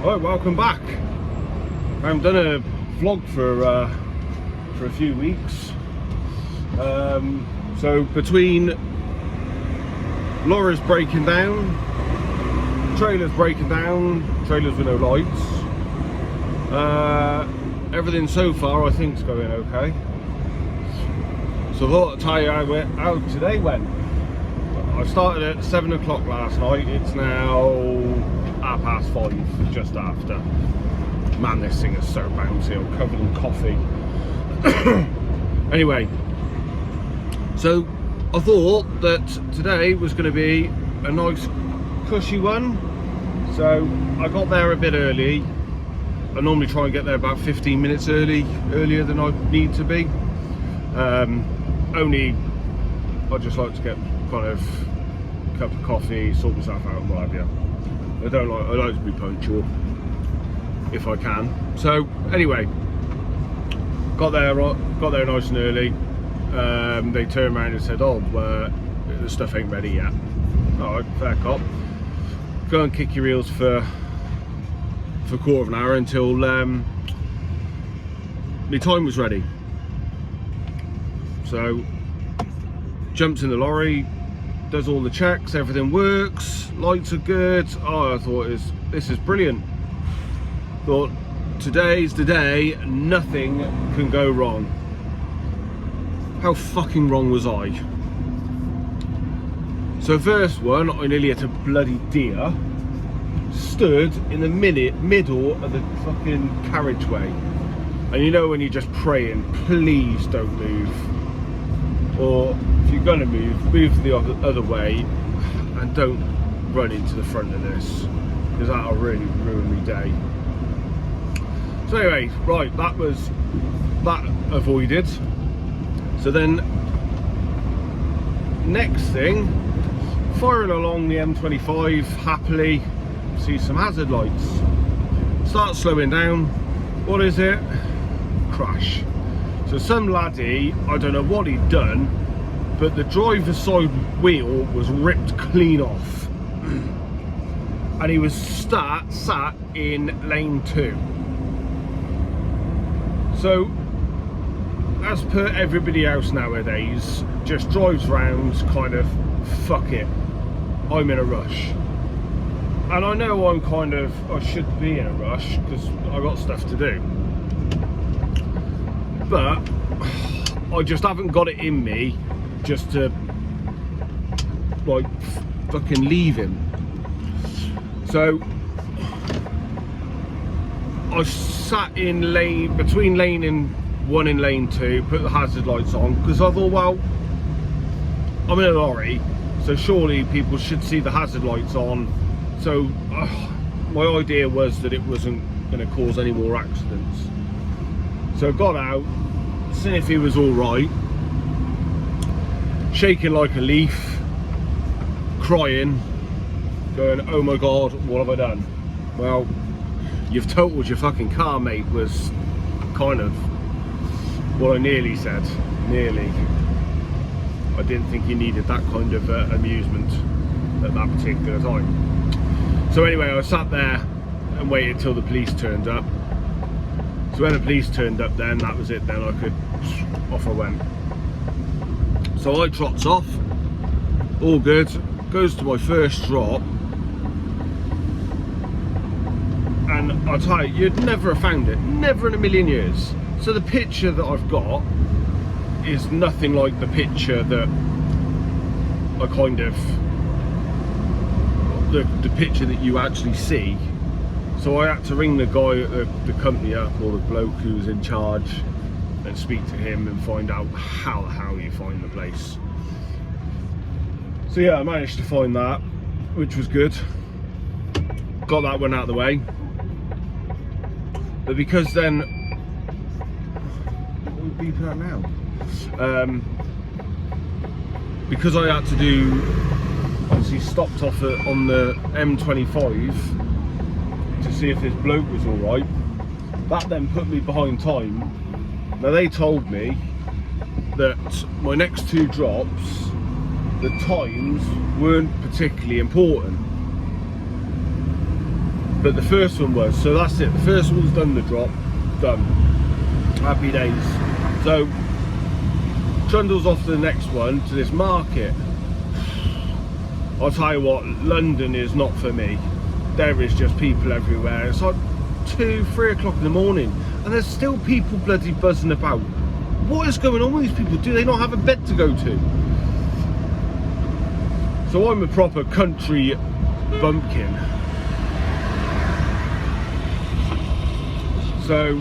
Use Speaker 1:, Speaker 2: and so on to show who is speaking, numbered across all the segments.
Speaker 1: Right, welcome back. I haven't done a vlog for a few weeks. So between Laura's breaking down, trailers breaking down, trailers with no lights, everything so far I think is going okay. So I thought I'd tell you how today went. I started at 7 o'clock last night. It's now 5:30, just after. Man, this thing is so bouncy. I'm covered in coffee. Anyway, so I thought that today was going to be a nice cushy one. So I got there a bit early. I normally try and get there about 15 minutes earlier than I need to be. Only I just like to get kind of a cup of coffee, sort myself out and what have you. I like to be punctual if I can. So anyway, got there nice and early. They turned around and said, "Oh, the stuff ain't ready yet." All right, fair cop. Go and kick your heels for a quarter of an hour until my time was ready. So jumps in the lorry, does all the checks, everything works, lights are good. Oh, I thought this is brilliant. Thought today's the day, nothing can go wrong. How fucking wrong was I? So first one, I nearly hit a bloody deer. Stood in the middle of the fucking carriageway. And you know when you're just praying, please don't move. Or if you're gonna move the other way and don't run into the front of this, because that'll really ruin my day. So anyway, right, that avoided. So then next thing, firing along the M25 happily, see some hazard lights, start slowing down. What is it? Crash. So some laddie, I don't know what he'd done, but the driver's side wheel was ripped clean off and he was sat in lane 2. So as per everybody else nowadays, just drives round kind of, fuck it, I'm in a rush. And I know I should be in a rush because I got stuff to do, but I just haven't got it in me just to like fucking leave him. So I sat in between lane 1 and lane 2, put the hazard lights on because I thought, well, I'm in a lorry, so surely people should see the hazard lights on. So my idea was that it wasn't going to cause any more accidents. So I got out, seen if he was all right, shaking like a leaf, crying, going, "Oh my God, what have I done?" Well, you've totaled your fucking car, mate, was kind of what I nearly said. Nearly. I didn't think you needed that kind of amusement at that particular time. So anyway, I sat there and waited till the police turned up. So when the police turned up, then that was it. Then off I went. So I trots off, all good. Goes to my first drop, and I'll tell you, you'd never have found it, never in a million years. So the picture that I've got is nothing like the picture that I kind of, the picture that you actually see. So I had to ring the guy at the company up, or the bloke who was in charge, and speak to him and find out how the hell you find the place. So yeah, I managed to find that, which was good. Got that one out of the way. But because then, what are we beeping at now? Because I had to do, obviously stopped off on the M25 to see if this bloke was alright. That then put me behind time. Now they told me that my next 2 drops, the times weren't particularly important. but the first one was. So that's it. The first one's done the drop. Done. Happy days. So trundles off to the next one, to this market. I'll tell you what, London is not for me. There is just people everywhere. It's like 2-3 o'clock in the morning and there's still people bloody buzzing about. What is going on with these people? Do they not have a bed to go to? So I'm a proper country bumpkin. So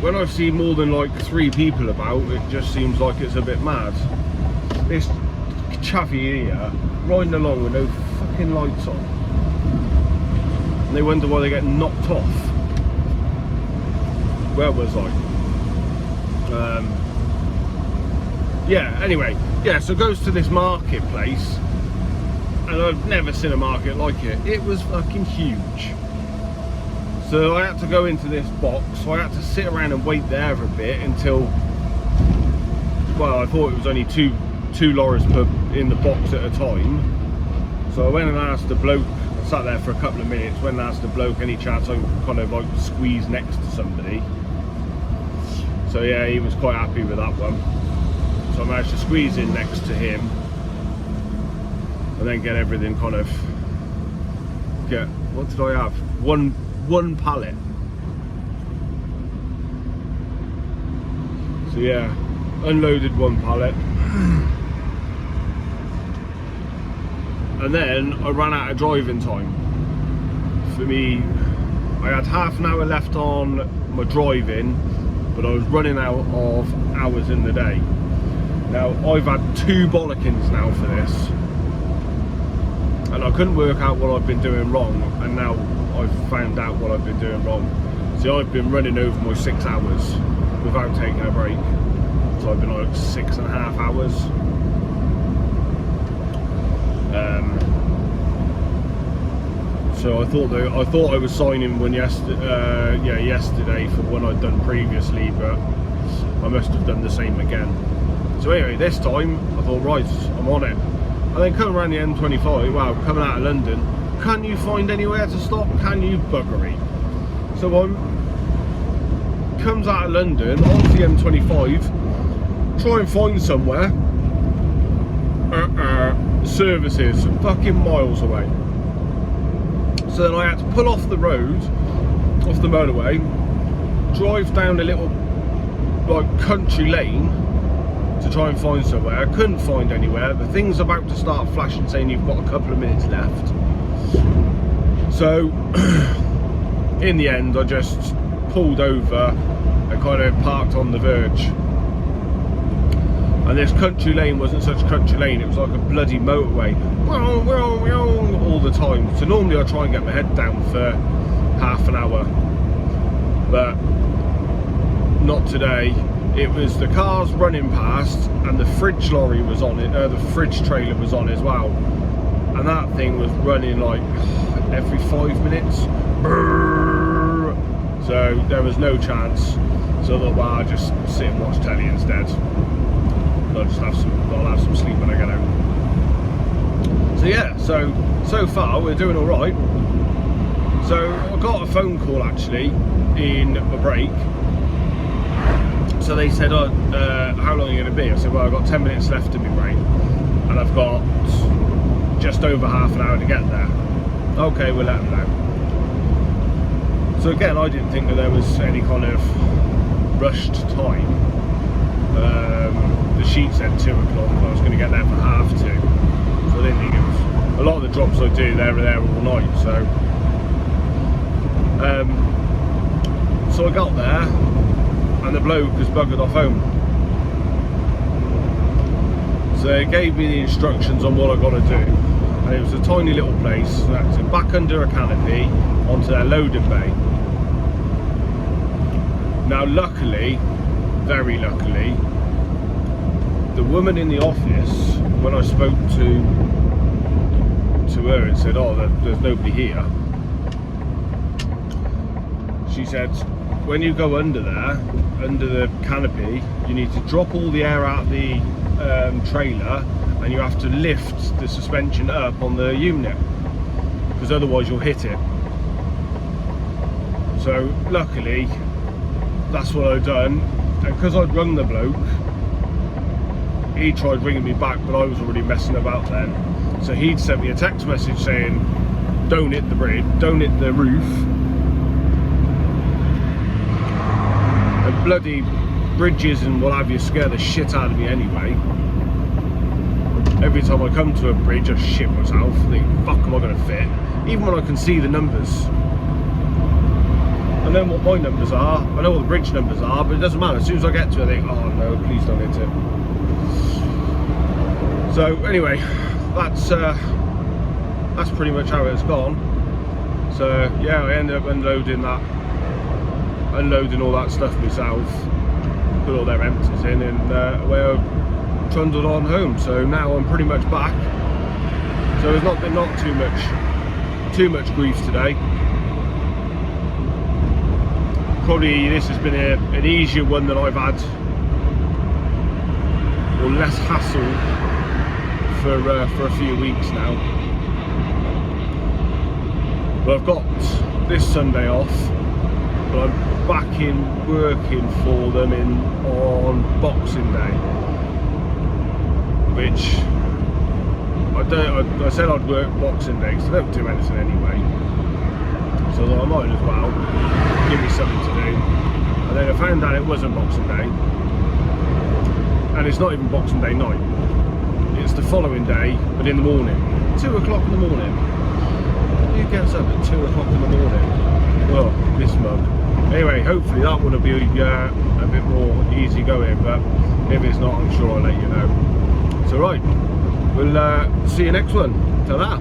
Speaker 1: when I see more than like 3 people about, it just seems like it's a bit mad. This chaffy here riding along with no fucking lights on, and they wonder why they get knocked off. Where was I? Yeah, anyway, yeah, so goes to this marketplace, and I've never seen a market like it. It was fucking huge. So I had to go into this box, so I had to sit around and wait there for a bit until, well, I thought it was only two lorries in the box at a time. So I went and asked the bloke, I sat there for a couple of minutes, went and asked the bloke any chance I could kind of like squeeze next to somebody. So yeah, he was quite happy with that one. So I managed to squeeze in next to him and then get everything kind of, what did I have? One pallet. So yeah, unloaded 1 pallet. And then I ran out of driving time. For me, I had half an hour left on my driving, but I was running out of hours in the day. Now, I've had 2 bollockings now for this, and I couldn't work out what I've been doing wrong, and now I've found out what I've been doing wrong. See, I've been running over my 6 hours without taking a break. So I've been like 6.5 hours. So I thought I was signing one yesterday for one I'd done previously, but I must have done the same again. So anyway, this time I thought, right, I'm on it. And then coming around the M25, well, coming out of London, can you find anywhere to stop? Can you buggery? So comes out of London onto the M25, try and find somewhere. Services fucking miles away. So then I had to pull off the road, off the motorway, drive down a little like country lane to try and find somewhere. I couldn't find anywhere. The thing's about to start flashing saying you've got a couple of minutes left. So in the end I just pulled over and kind of parked on the verge. And this country lane wasn't such a country lane, it was like a bloody motorway all the time. So normally I try and get my head down for half an hour, but not today. It was the cars running past and the fridge lorry was on it, the fridge trailer was on as well, and that thing was running like every 5 minutes. So there was no chance. So I thought, well, I'll just sit and watch telly instead. I'll have some sleep when I get home. So yeah, so far we're doing all right. So I got a phone call actually in a break. So they said, how long are you going to be? I said, well, I've got 10 minutes left in my break, and I've got just over half an hour to get there. Okay, we'll let them know. So again, I didn't think that there was any kind of rushed time. The sheet said 2 o'clock, and I was going to get there for 2:30. So I didn't think it was. A lot of the drops I do, they're there all night. So I got there, and the bloke has buggered off home. So they gave me the instructions on what I got to do, and it was a tiny little place. So I had to back under a canopy onto their loading bay. Now, luckily, very luckily, the woman in the office, when I spoke to her and said, oh, there's nobody here, she said, when you go under there, under the canopy, you need to drop all the air out of the trailer, and you have to lift the suspension up on the unit, because otherwise you'll hit it. So luckily, that's what I'd done. And because I'd rung the bloke, he tried ringing me back, but I was already messing about then. So he'd sent me a text message saying, don't hit the bridge, don't hit the roof. And bloody bridges and what have you scare the shit out of me anyway. Every time I come to a bridge, I shit myself. I think, fuck, am I going to fit? Even when I can see the numbers. I know what my numbers are, I know what the bridge numbers are, but it doesn't matter. As soon as I get to it, I think, oh no, please don't hit it. So anyway, that's pretty much how it's gone. So yeah, I ended up unloading all that stuff myself, put all their empties in, and away I trundled on home. So now I'm pretty much back. So there's not been too much grief today. Probably this has been an easier one than I've had, or less hassle for a few weeks now. But I've got this Sunday off, but I'm back in working for them on Boxing Day, which I said I'd work Boxing Day because I don't do anything anyway. So I might as well give me something to do. And then I found out it wasn't Boxing Day, and it's not even Boxing Day night. It's the following day, but in the morning, 2 o'clock in the morning. Who gets up at 2 o'clock in the morning? Oh, this mug. Anyway, hopefully that one will be a bit more easy going, but if it's not, I'm sure I'll let you know. So right, we'll see you next one. Ta-da!